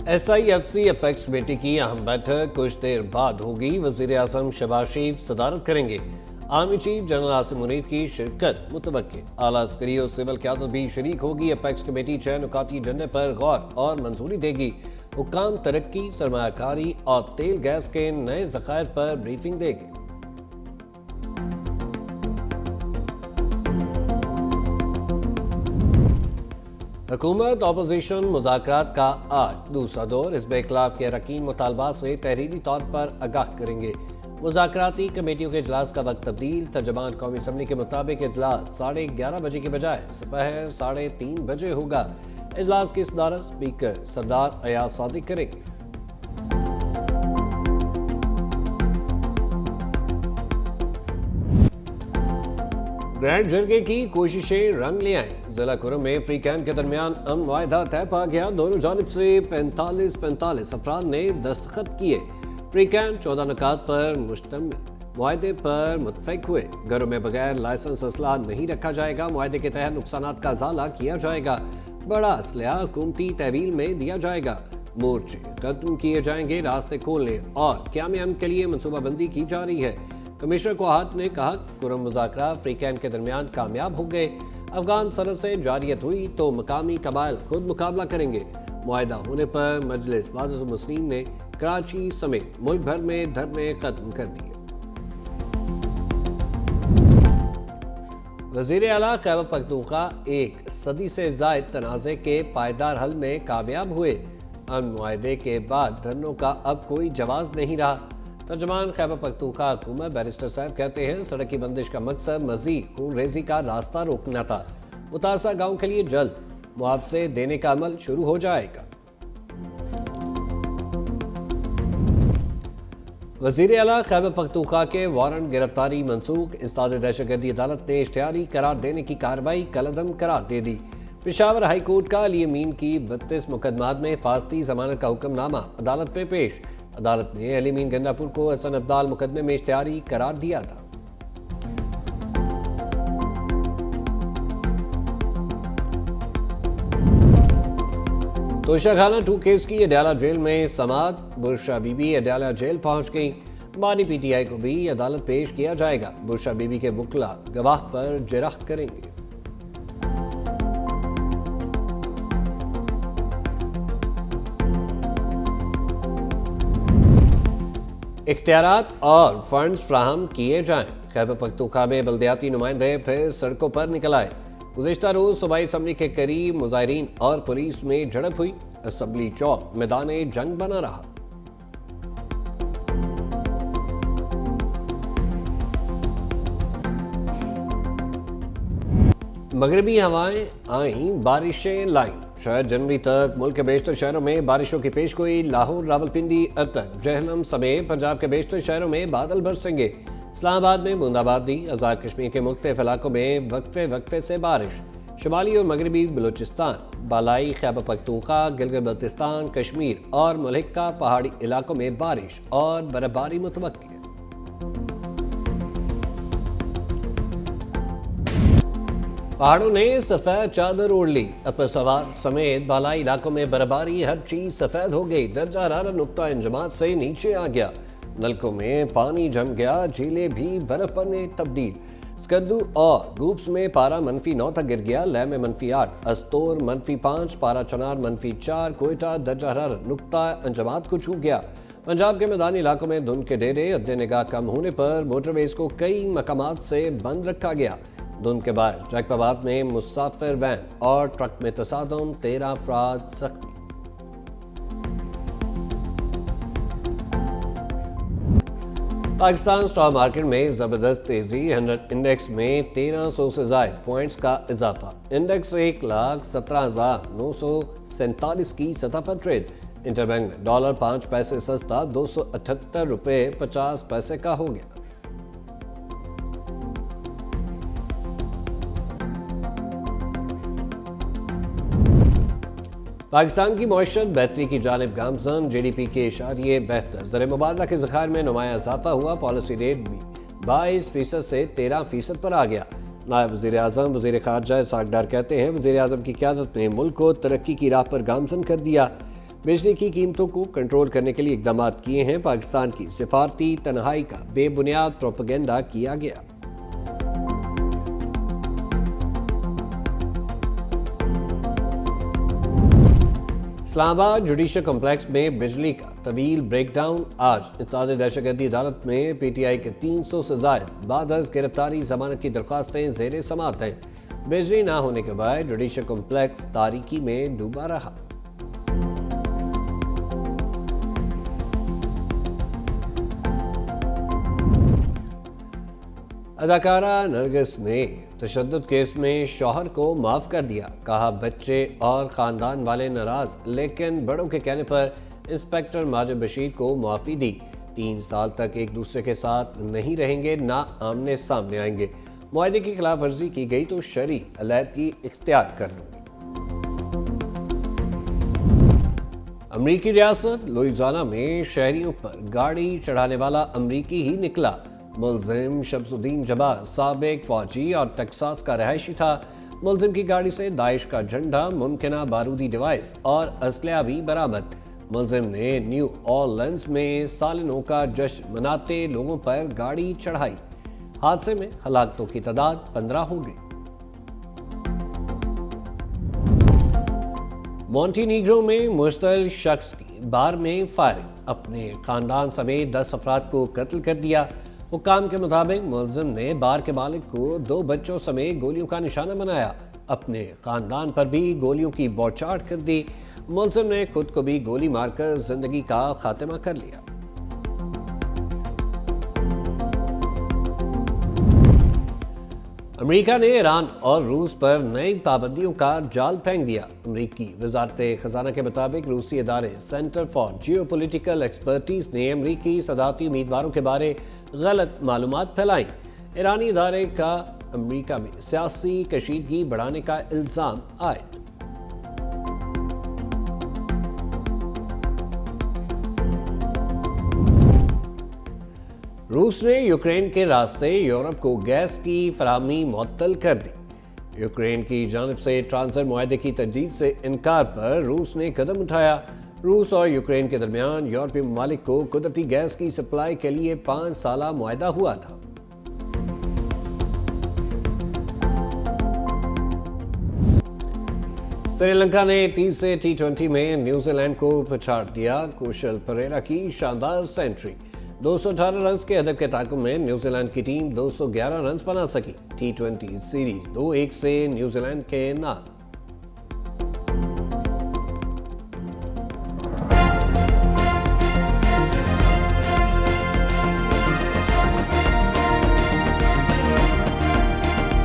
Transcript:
SIFC apex committee की अहम बैठक कुछ देर बाद होगी। वजीर आजम शहबाज शरीफ सदारत करेंगे। Army chief general Asim Munir की शिरकत मुतवक्के। आला अस्करी और सिविल क़यादत भी शरीक होगी। अपेक्स कमेटी 6 नुकाती एजेंडे पर गौर और मंजूरी देगी। हुक्काम तरक्की, सरमायाकारी और तेल गैस के नए ज़खायर पर ब्रीफिंग देगी। हुकूमत अपोजिशन मुज़ाकरात का आज दूसरा दौर। हिज़्ब इख्तिलाफ के अरकान मुतालबात से तहरीरी तौर पर आगाह करेंगे। मुज़ाकराती कमेटियों के इजलास का वक्त तब्दील। तर्जमान कौमी असम्बली के मुताबिक इजलास 11:30 बजे के बजाय दोपहर 3:30 बजे होगा। इजलास की सदारत स्पीकर सरदार अयाज सादिक करेंगे। ग्रैंड जरगे की कोशिशें रंग ले आए। जिला खुरम में फ्री कैन के दरमियान अमन मुआहदा तय पा गया। दोनों जानिब से 45 अफराद ने दस्तखत किए। फ्री कैन 14 नुकात पर मुश्तमिल मुआहदे पर मुत्तफिक हुए। घरों में बगैर लाइसेंस असला नहीं रखा जाएगा। मुआहदे के तहत नुकसानात का अजाला किया जाएगा। बड़ा असलहा हुकूमती तहवील में दिया जाएगा। मोर्चे खत्म किए जाएंगे। रास्ते खोलने और क़याम अमन के लिए मनसूबाबंदी की जा रही है। कमिश्नर कोहात ने कहा कुरम मुज़ाकरा फ्री कैन के दरमियान कामयाब हो गए। अफगान सरहद से जारियत हुई तो मकामी कबाइल खुद मुकाबला करेंगे। मुआहदा होने पर मजलिस वादत मुस्लिम ने कराची समेत मुल्क भर में धरने खत्म कर दिए। वज़ीर आला खैबर पख्तूनख्वा एक सदी से ज़ायद तनाज़े के पायदार हल में कामयाब हुए। अमन मुआहदे के बाद धरनों का अब कोई जवाब नहीं रहा। तर्जमान खैबर पख्तूनख्वा हुकूमत बैरिस्टर साहब कहते हैं सड़क की बंदिश का मकसद मज़ीद खून रेजी का रास्ता रोकना था। मुतासर गाँव के लिए जल्द मुआवजे देने का अमल शुरू हो जाएगा। वज़ीर आला खैबर पख्तूनख्वा के वारंट गिरफ्तारी मनसूख। इंसदाद दहशतगर्दी अदालत ने इश्तिहारी करार देने की कार्रवाई कलअदम करार दे दी। पेशावर हाई कोर्ट का अली अमीन की 32 मुकदमात में फासती जमानत का हुक्मनामा अदालत में पेश। अदालत ने अली अमीन गंडापुर को हसन अब्दाल मुकदमे में इश्तिहारी करार दिया था। तोशाखाना 2 केस की अडयाला जेल में समात। बुरशा बीबी अडयाला जेल पहुंच गई। बानी PTI को भी अदालत पेश किया जाएगा। बुरशा बीबी के वकला गवाह पर जिरह करेंगे। इख्तियारात और फंड्स फ्राहम किए जाएं। खैबर पख्तूनख्वा में बल्दियाती नुमाइंदे फिर सड़कों पर निकल आए। गुज़िश्ता रोज सूबाई असम्बली के करीब मुजाहिरीन और पुलिस में झड़प हुई। असम्बली चौक मैदान जंग बना रहा। मगरबी हवाएं आईं, बारिशें लाईं। शायद जनवरी तक मुल्क के बेशतर शहरों में बारिशों की पेशगोई। लाहौर, रावलपिंडी, अटक, जहलम समेत पंजाब के बेशतर शहरों में बादल बरसेंगे। इस्लामाबाद में बूंदाबांदी। आज़ाद कश्मीर के मुख्तलिफ इलाकों में वक्फे से बारिश। शुमाली और मगरबी बलूचिस्तान, बालाई खैबर पख्तूनख्वा, गिलगित बल्तिस्तान, कश्मीर और मुल्क का पहाड़ी इलाकों में बारिश और बर्फबारी मुतवक्किल। पहाड़ों ने सफेद चादर ओढ़ ली। अपर सवाद समेत बालाई इलाकों में बर्फबारी। हर चीज सफेद हो गई। दर्जा हरारत नुक्ता इंजमात से नीचे आ गया। नलकों में पानी जम गया। झीलें भी बर्फ में तब्दील। स्कद्दू और गूप्स में पारा -9 तक गिर गया। लह में -8, अस्तोर -5, पारा चनार -4, कोयटा दर्जा हरारत नुक्ता इंजमात को छू गया। पंजाब के मैदानी इलाकों में धुंध के डेरे। अद्दे निगाह कम होने पर मोटरवेज को कई मकामात से बंद रखा गया। धुंध के बाद जैकबाबाद में मुसाफिर वैन और ट्रक में तसादम, 13 अफराद जख्मी। पाकिस्तान स्टॉक मार्केट में जबरदस्त तेजी। 100 इंडेक्स में 1300 से ज्यादा पॉइंट्स का इजाफा। इंडेक्स 1,17,947 की सतह पर ट्रेड। इंटरबैंक में डॉलर 5 पैसे सस्ता 278 रुपये 50 पैसे का हो गया। पाकिस्तान की मईशत बेहतरी की जानिब गामजन। GDP के इशारिये बेहतर। ज़र मुबादला के ज़खायर में नुमाया इजाफा हुआ। पॉलिसी रेट भी 22% से 13% पर आ गया। नायब वज़ीर आज़म वज़ीर ख़ारजा इसहाक़ डार कहते हैं वज़ीर आज़म की क़यादत ने मुल्क को तरक्की की राह पर गामज़न कर दिया। बिजली की कीमतों को कंट्रोल करने के लिए इकदाम किए हैं। पाकिस्तान की सिफारती तन्हाई का बेबुनियाद प्रोपेगेंडा किया गया। इस्लामाबाद जुडिशल कॉम्प्लेक्स में बिजली का तवील ब्रेकडाउन। आज इत्तेहाद दहशतगर्दी अदालत में PTI के 300 से जायद बादर्स गिरफ्तारी जमानत की दरख्वास्तें जेर समाअत हैं। बिजली ना होने के बाद जुडिशल कॉम्प्लेक्स तारीकी में डूबा रहा। अदाकारा नरगिस ने तशद्दुद केस में शौहर को माफ़ कर दिया। कहा बच्चे और ख़ानदान वाले नाराज़, लेकिन बड़ों के कहने पर इंस्पेक्टर माजिद बशीर को माफ़ी दी। 3 साल तक एक दूसरे के साथ नहीं रहेंगे, ना आमने सामने आएंगे। मुआहदे की खिलाफ वर्जी की गई तो शरई अलहदगी इख्तियार कर लूँगी। अमरीकी रियासत लुइजियाना में शहरियों पर गाड़ी चढ़ाने वाला अमरीकी ही निकला। मुलजिम शमसुद्दीन जब्बार साबिक फौजी और टेक्सास का रहायशी था। मुलजिम की गाड़ी से दाइश का झंडा, मुमकिना बारूदी डिवाइस और असलहा भी बरामद। मुलजिम ने न्यू ऑरलिन्स में सालिनों का जश्न मनाते लोगों पर गाड़ी चढ़ाई। हादसे में हलाकतों की तादाद 15 हो गई। मॉन्टीनीग्रो में मुश्तल शख्स की बार में फायरिंग, अपने खानदान समेत 10 अफराद को कत्ल कर दिया। हुक्काम के मुताबिक मुलजिम ने बार के मालिक को 2 बच्चों समेत गोलियों का निशाना बनाया। अपने खानदान पर भी गोलियों की बौछार कर दी। मुलजिम ने खुद को भी गोली मारकर जिंदगी का खात्मा कर लिया। अमेरिका ने ईरान और रूस पर नई पाबंदियों का जाल फेंक दिया। अमेरिकी वजारत खजाना के मुताबिक रूसी इदारे सेंटर फॉर जियोपॉलिटिकल एक्सपर्टीज ने अमेरिकी सदारती उम्मीदवारों के बारे गलत मालूमात फैलाई। ईरानी इदारे का अमेरिका में सियासी कशीदगी बढ़ाने का इल्जाम आयद। रूस ने यूक्रेन के रास्ते यूरोप को गैस की फराहमी मुअत्तल कर दी। यूक्रेन की जानिब से ट्रांसफर मुआहदे की तजदीद से इनकार पर रूस ने कदम उठाया। रूस और यूक्रेन के दरमियान यूरोपीय ममालिक को कुदरती गैस की सप्लाई के लिए 5 साला मुआहदा हुआ था। श्रीलंका ने 30 से T20 में न्यूजीलैंड को पछाड़ दिया। कुशल परेरा की शानदार सेंचुरी। 218 रन के हदफ के ताकुब में न्यूजीलैंड की टीम 211 रन बना सकी। T20 सीरीज 2-1 से न्यूजीलैंड के नाम।